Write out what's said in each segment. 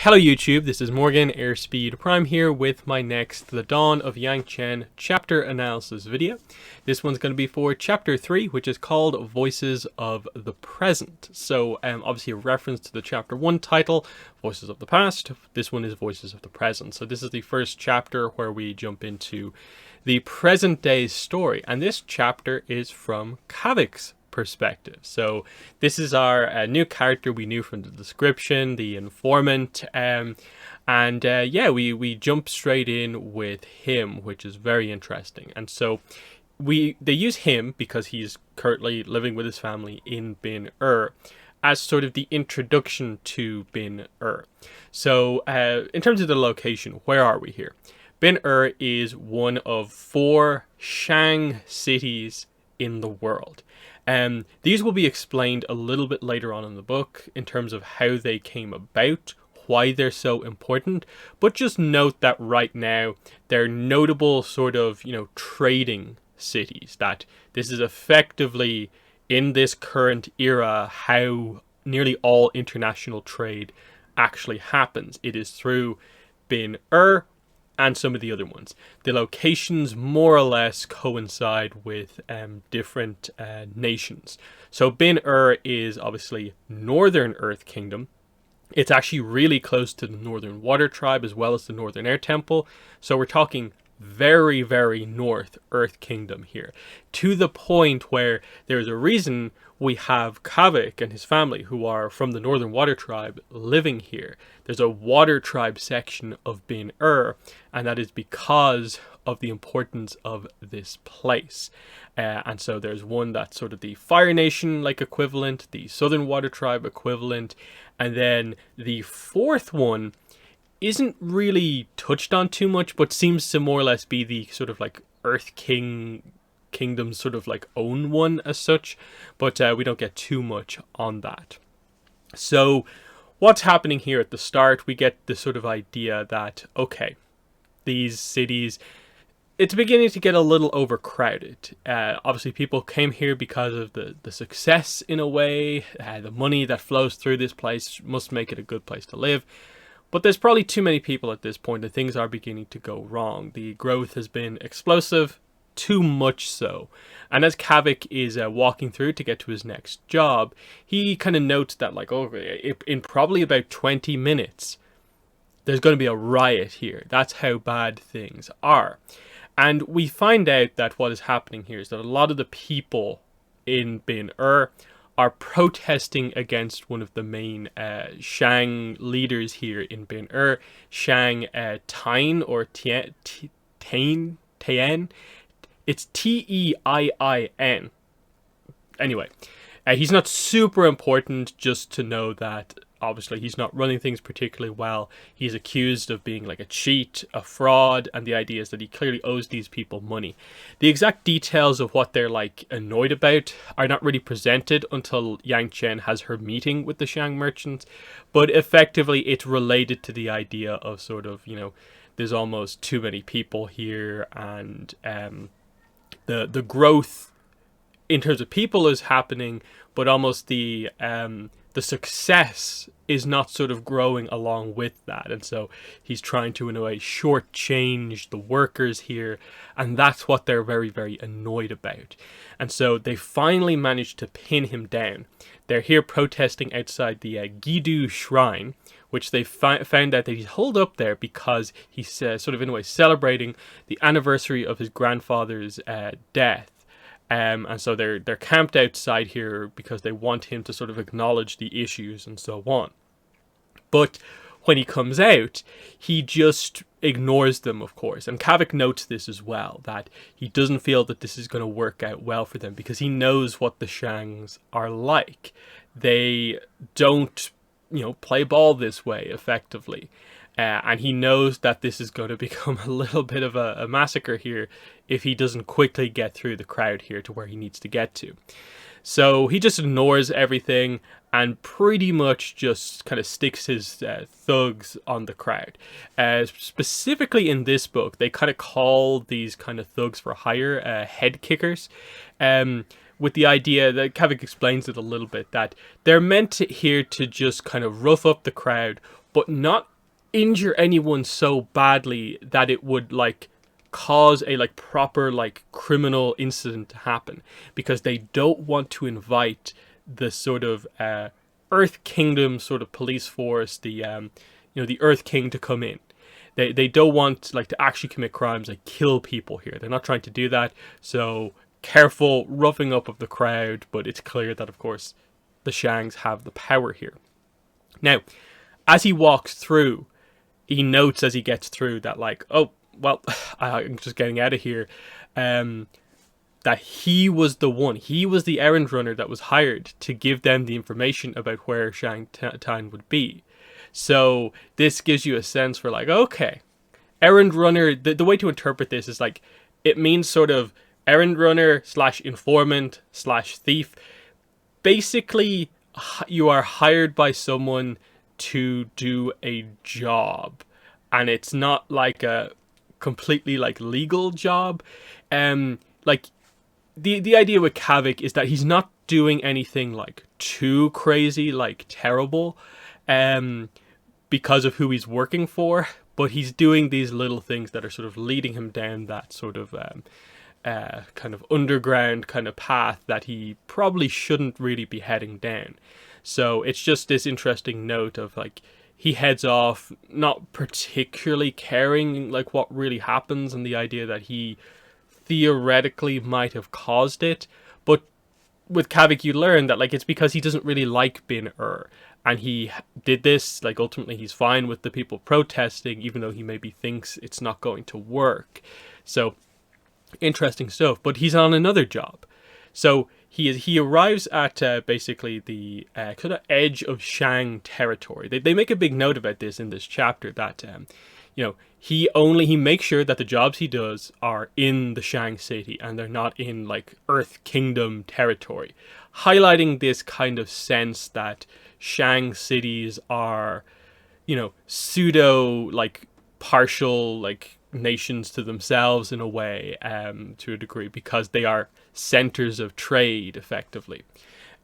Hello YouTube, this is Morgan, Airspeed Prime here with my next The Dawn of Yangchen chapter analysis video. This one's going to be for chapter 3, which is called Voices of the Present. So obviously a reference to the chapter 1 title, Voices of the Past. This one is Voices of the Present. So this is the first chapter where we jump into the present day story. And this chapter is from Kavik's perspective. So this is our new character we knew from the description, the informant, yeah, we jump straight in with him, which is very interesting. And so they use him because he's currently living with his family in Bin as sort of the introduction to Bin. So in terms of the location, where are we here? Bin is one of 4 Shang cities in the world. These will be explained a little bit later on in the book in terms of how they came about, why they're so important, but just note that right now they're notable sort of, trading cities, that this is effectively in this current era how nearly all international trade actually happens. It is through Bin and some of the other ones. The locations more or less coincide with different nations. So Bin is obviously Northern Earth Kingdom. It's actually really close to the Northern Water Tribe as well as the Northern Air Temple. So we're talking very, very North Earth Kingdom here. To the point where there's a reason we have Kavik and his family, who are from the Northern Water Tribe, living here. There's a Water Tribe section of Bin and that is because of the importance of this place. And so there's one that's sort of the Fire Nation like equivalent, the Southern Water Tribe equivalent, and then the fourth one isn't really touched on too much, but seems to more or less be the sort of like Earth Kingdom's sort of like own one as such, but we don't get too much on that. So what's happening here at the start, we get the sort of idea that, okay, these cities, it's beginning to get a little overcrowded. Obviously people came here because of the success in a way, the money that flows through this place must make it a good place to live. But there's probably too many people at this point and things are beginning to go wrong. The growth has been explosive, too much so. And as Kavik is walking through to get to his next job, he kind of notes that in probably about 20 minutes, there's going to be a riot here. That's how bad things are. And we find out that what is happening here is that a lot of the people in Bin are protesting against one of the main Shang leaders here in Bin Shang Tain or Tien. It's T-E-I-I-N. Anyway, he's not super important, just to know that obviously he's not running things particularly well. He's accused of being like a cheat, a fraud, and the idea is that he clearly owes these people money. The exact details of what they're like annoyed about are not really presented until Yangchen has her meeting with the Shang merchants, but effectively it's related to the idea of sort of, there's almost too many people here, and the growth in terms of people is happening, but almost the success is not sort of growing along with that. And so he's trying to, in a way, shortchange the workers here. And that's what they're very, very annoyed about. And so they finally managed to pin him down. They're here protesting outside the Gidu Shrine, which they found out that he's holed up there because he's sort of, in a way, celebrating the anniversary of his grandfather's death. And so they're camped outside here because they want him to sort of acknowledge the issues and so on. But when he comes out, he just ignores them, of course. And Kavik notes this as well, that he doesn't feel that this is going to work out well for them because he knows what the Shangs are like. They don't, play ball this way effectively. And he knows that this is going to become a little bit of a massacre here if he doesn't quickly get through the crowd here to where he needs to get to. So he just ignores everything and pretty much just kind of sticks his thugs on the crowd. Specifically in this book, they kind of call these kind of thugs for hire head kickers. With the idea that Kavik explains it a little bit, that they're meant here to just kind of rough up the crowd, but not injure anyone so badly that it would like cause a like proper like criminal incident to happen, because they don't want to invite the sort of Earth Kingdom sort of police force, the the Earth King, to come in. They don't want like to actually commit crimes, like kill people here. They're not trying to do that. So careful roughing up of the crowd, but it's clear that of course the Shangs have the power here. Now, as he walks through, he notes as he gets through that like, oh well, I'm just getting out of here. That he was the one. He was the errand runner that was hired to give them the information about where Shang Tan would be. So this gives you a sense for like, okay, errand runner, the way to interpret this is like, it means sort of errand runner slash informant slash thief. Basically, you are hired by someone to do a job, and it's not like a completely like legal job. Like the idea with Kavik is that he's not doing anything like too crazy, like terrible, because of who he's working for, but he's doing these little things that are sort of leading him down that sort of kind of underground kind of path that he probably shouldn't really be heading down. So it's just this interesting note of like, he heads off not particularly caring like what really happens, and the idea that he theoretically might have caused it. But with Kavik, you learn that like it's because he doesn't really like Bin and he did this, like ultimately he's fine with the people protesting, even though he maybe thinks it's not going to work. So interesting stuff. But he's on another job. So he arrives at basically the kind of edge of Shang territory. They make a big note about this in this chapter, that he makes sure that the jobs he does are in the Shang city and they're not in like Earth Kingdom territory, highlighting this kind of sense that Shang cities are, pseudo like partial like nations to themselves in a way, to a degree, because they are centers of trade effectively.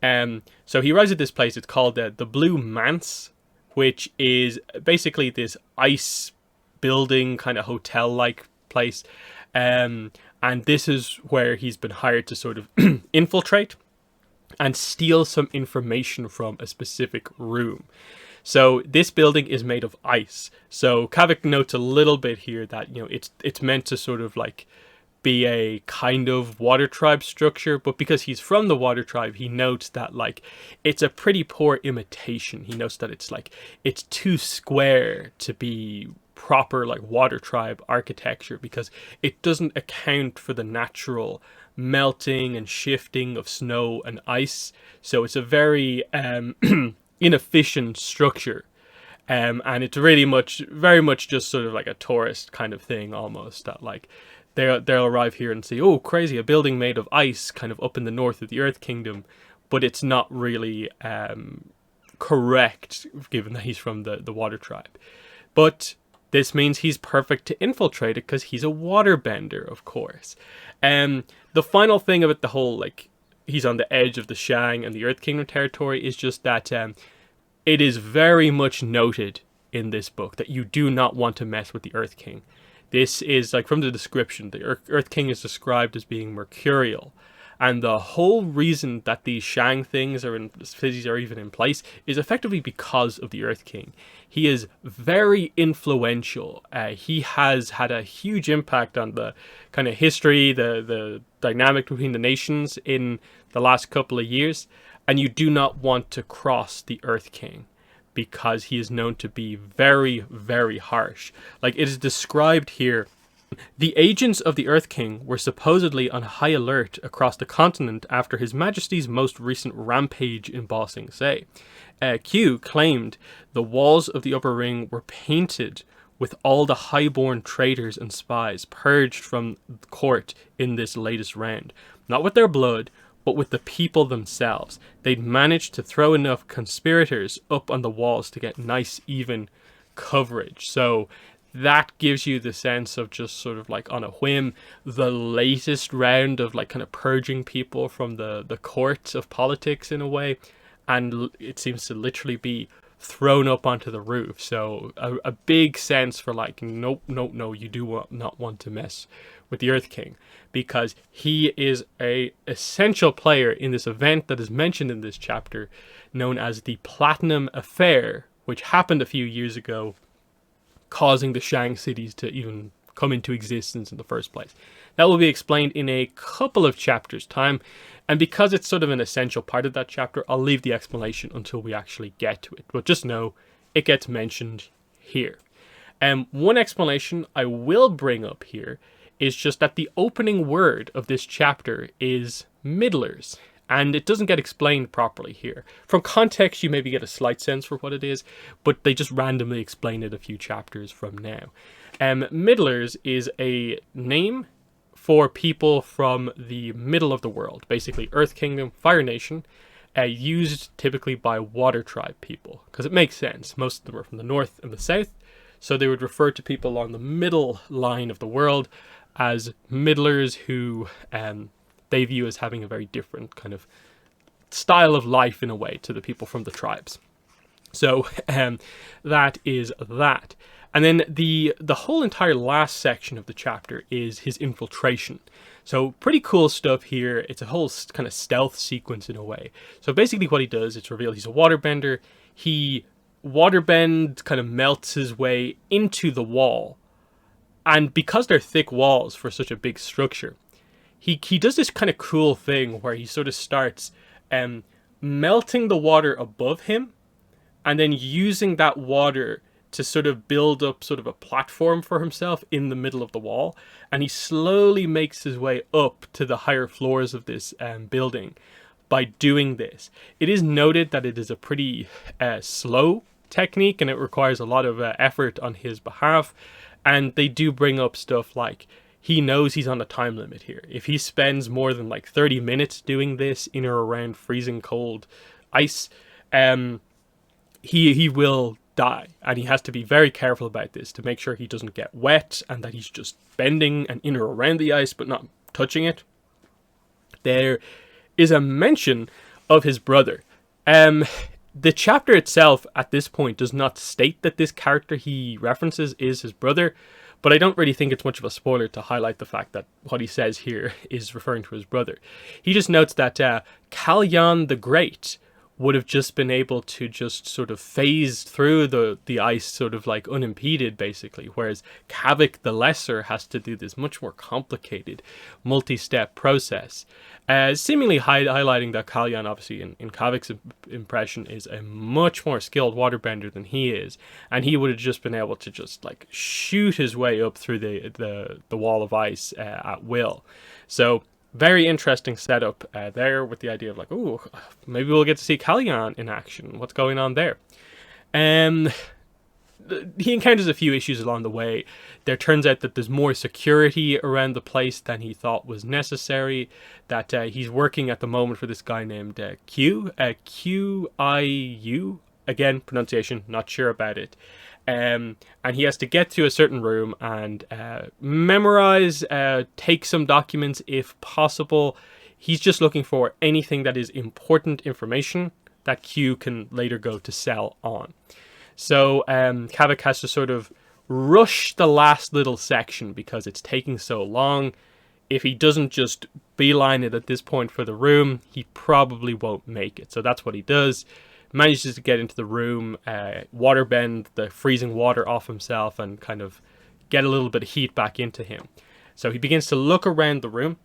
So he arrives at this place. It's called the Blue Manse, which is basically this ice building kind of hotel like place, and this is where he's been hired to sort of infiltrate and steal some information from a specific room. So this building is made of ice. So Kavik notes a little bit here that it's meant to sort of like be a kind of water tribe structure, but because he's from the water tribe, he notes that like it's a pretty poor imitation. He notes that it's too square to be proper like water tribe architecture, because it doesn't account for the natural melting and shifting of snow and ice. So it's a very inefficient structure, and it's really very much just sort of like a tourist kind of thing almost, that like they'll arrive here and see, oh crazy, a building made of ice kind of up in the north of the Earth Kingdom, but it's not really correct given that he's from the water tribe. But this means he's perfect to infiltrate it because he's a waterbender, of course. The final thing about the whole like he's on the edge of the Shang and the Earth Kingdom territory is just that it is very much noted in this book that you do not want to mess with the Earth King. This is like, from the description, the Earth King is described as being mercurial. And the whole reason that these Shang things are in cities are even in place is effectively because of the Earth King. He is very influential. He has had a huge impact on the kind of history, the dynamic between the nations in the last couple of years. And you do not want to cross the Earth King, because he is known to be very, very harsh. Like it is described here, the agents of the Earth King were supposedly on high alert across the continent after His Majesty's most recent rampage in Ba Sing Se. Q claimed the walls of the Upper Ring were painted with all the highborn traitors and spies purged from the court in this latest round. Not with their blood, but with the people themselves. They'd managed to throw enough conspirators up on the walls to get nice, even coverage. So that gives you the sense of just sort of like on a whim, the latest round of like kind of purging people from the court of politics in a way. And it seems to literally be thrown up onto the roof. So a big sense for like, nope, nope, no, you do not want to mess with the Earth King, because he is a essential player in this event that is mentioned in this chapter, known as the Platinum Affair, which happened a few years ago, causing the Shang cities to even come into existence in the first place. That will be explained in a couple of chapters' time, and because it's sort of an essential part of that chapter, I'll leave the explanation until we actually get to it. But just know it gets mentioned here. One explanation I will bring up here is just that the opening word of this chapter is middlers, and it doesn't get explained properly here. From context, you maybe get a slight sense for what it is, but they just randomly explain it a few chapters from now. Middlers is a name for people from the middle of the world, basically Earth Kingdom, Fire Nation, used typically by Water Tribe people, because it makes sense. Most of them are from the north and the south, so they would refer to people along the middle line of the world as middlers, who they view as having a very different kind of style of life in a way to the people from the tribes. So that is that. And then the whole entire last section of the chapter is his infiltration. So pretty cool stuff here. It's a whole kind of stealth sequence in a way. So basically what he does, it's revealed he's a waterbender. He waterbend kind of melts his way into the wall. And because they're thick walls for such a big structure, he does this kind of cool thing where he sort of starts melting the water above him, and then using that water to sort of build up sort of a platform for himself in the middle of the wall. And he slowly makes his way up to the higher floors of this building by doing this. It is noted that it is a pretty slow technique, and it requires a lot of effort on his behalf. And they do bring up stuff like, he knows he's on a time limit here. If he spends more than like 30 minutes doing this in or around freezing cold ice, he will die. And he has to be very careful about this to make sure he doesn't get wet and that he's just bending and in or around the ice but not touching it. There is a mention of his brother. The chapter itself at this point does not state that this character he references is his brother, but I don't really think it's much of a spoiler to highlight the fact that what he says here is referring to his brother. He just notes that Kalyan the Great would have just been able to just sort of phase through the ice sort of like unimpeded, basically, whereas Kavik the Lesser has to do this much more complicated multi-step process. Seemingly highlighting that Kalyan, obviously, in Kavik's impression, is a much more skilled waterbender than he is, and he would have just been able to just like shoot his way up through the wall of ice at will. So very interesting setup there, with the idea of like, oh, maybe we'll get to see Kalyan in action. What's going on there? He encounters a few issues along the way. There turns out that there's more security around the place than he thought was necessary. That he's working at the moment for this guy named Qiu. Again, pronunciation, not sure about it. And he has to get to a certain room and memorize, take some documents if possible. He's just looking for anything that is important information that Q can later go to sell on. So Kavik has to sort of rush the last little section because it's taking so long. If he doesn't just beeline it at this point for the room, he probably won't make it. So that's what he does. Manages to get into the room, waterbend the freezing water off himself and kind of get a little bit of heat back into him. So he begins to look around the room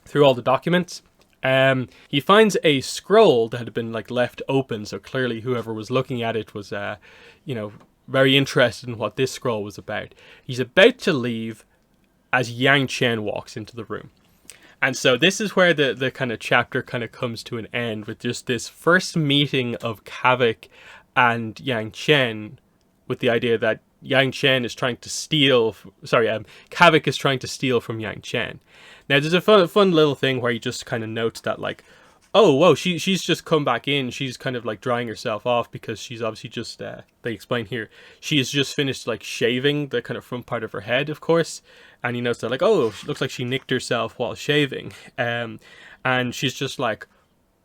through all the documents. He finds a scroll that had been like left open, so clearly whoever was looking at it was very interested in what this scroll was about. He's about to leave as Yangchen walks into the room. And so this is where the kind of chapter kind of comes to an end, with just this first meeting of Kavik and Yangchen, with the idea that Yangchen is trying to steal, Kavik is trying to steal from Yangchen. Now there's a fun little thing where he just kind of notes that like, oh, whoa, she's just come back in. She's kind of like drying herself off because she's obviously just, they explain here, she has just finished like shaving the kind of front part of her head, of course. And he notes that like, oh, it looks like she nicked herself while shaving. And she's just like,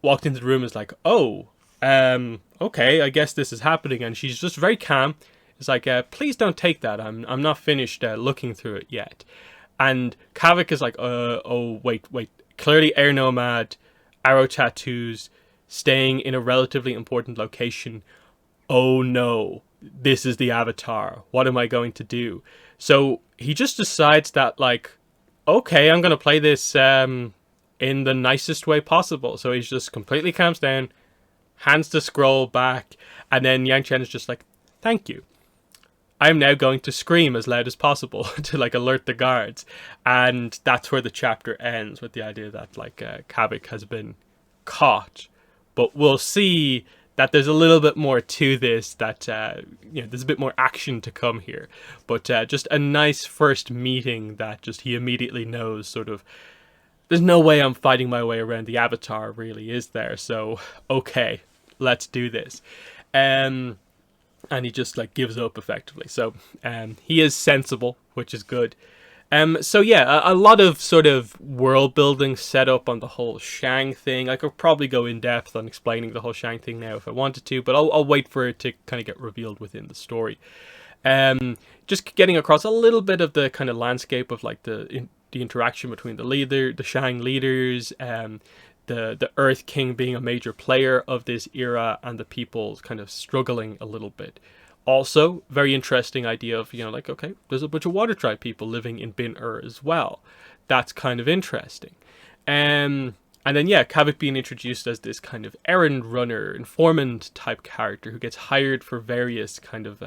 walked into the room and is like, oh, Okay, I guess this is happening. And she's just very calm. It's like, please don't take that. I'm not finished looking through it yet. And Kavik is like, oh, wait. Clearly air nomad, arrow tattoos, staying in a relatively important location. Oh no, this is the Avatar. What am I going to do? So he just decides that, like, okay, I'm going to play this in the nicest way possible. So he just completely calms down, hands the scroll back, and then Yangchen is just like, thank you. I'm now going to scream as loud as possible to like alert the guards. And that's where the chapter ends, with the idea that like Kavik has been caught. But we'll see that there's a little bit more to this, that there's a bit more action to come here. But just a nice first meeting that just he immediately knows sort of, there's no way I'm fighting my way around the Avatar, really, is there? So okay, let's do this. And he just like gives up effectively. So he is sensible, which is good. So yeah, a lot of sort of world building set up on the whole Shang thing. I could probably go in depth on explaining the whole Shang thing now if I wanted to, but I'll wait for it to kind of get revealed within the story. Just getting across a little bit of the kind of landscape of like the interaction between the Shang leaders, the Earth King being a major player of this era, and the people kind of struggling a little bit. Also, very interesting idea of, like, okay, there's a bunch of Water Tribe people living in Bin-Ur as well. That's kind of interesting. And then, yeah, Kavik being introduced as this kind of errand runner, informant type character who gets hired for various kind of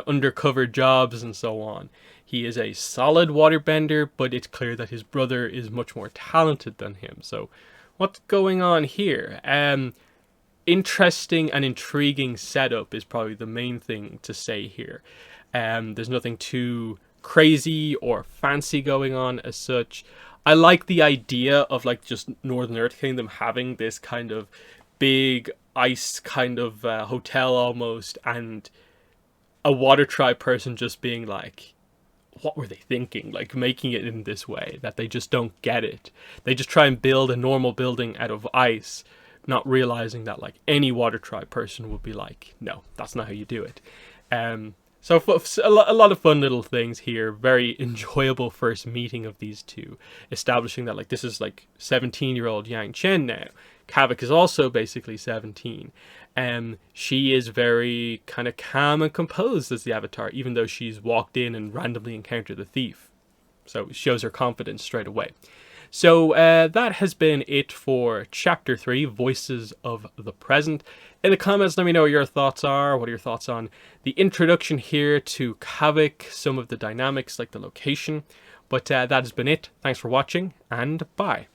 undercover jobs and so on. He is a solid waterbender, but it's clear that his brother is much more talented than him. So what's going on here? Interesting and intriguing setup is probably the main thing to say here. There's nothing too crazy or fancy going on as such. I like the idea of like just Northern Earth Kingdom having this kind of big ice kind of hotel almost, and a Water Tribe person just being like, what were they thinking? Like making it in this way that they just don't get it. They just try and build a normal building out of ice, not realizing that like any Water Tribe person would be like, no, that's not how you do it. So a lot of fun little things here. Very enjoyable first meeting of these two, establishing that like this is like 17-year-old Yangchen now. Kavik is also basically 17. She is very kind of calm and composed as the Avatar, even though she's walked in and randomly encountered the thief. So it shows her confidence straight away. So that has been it for Chapter 3, Voices of the Present. In the comments, let me know what your thoughts are. What are your thoughts on the introduction here to Kavik, some of the dynamics like the location. But that has been it. Thanks for watching, and bye.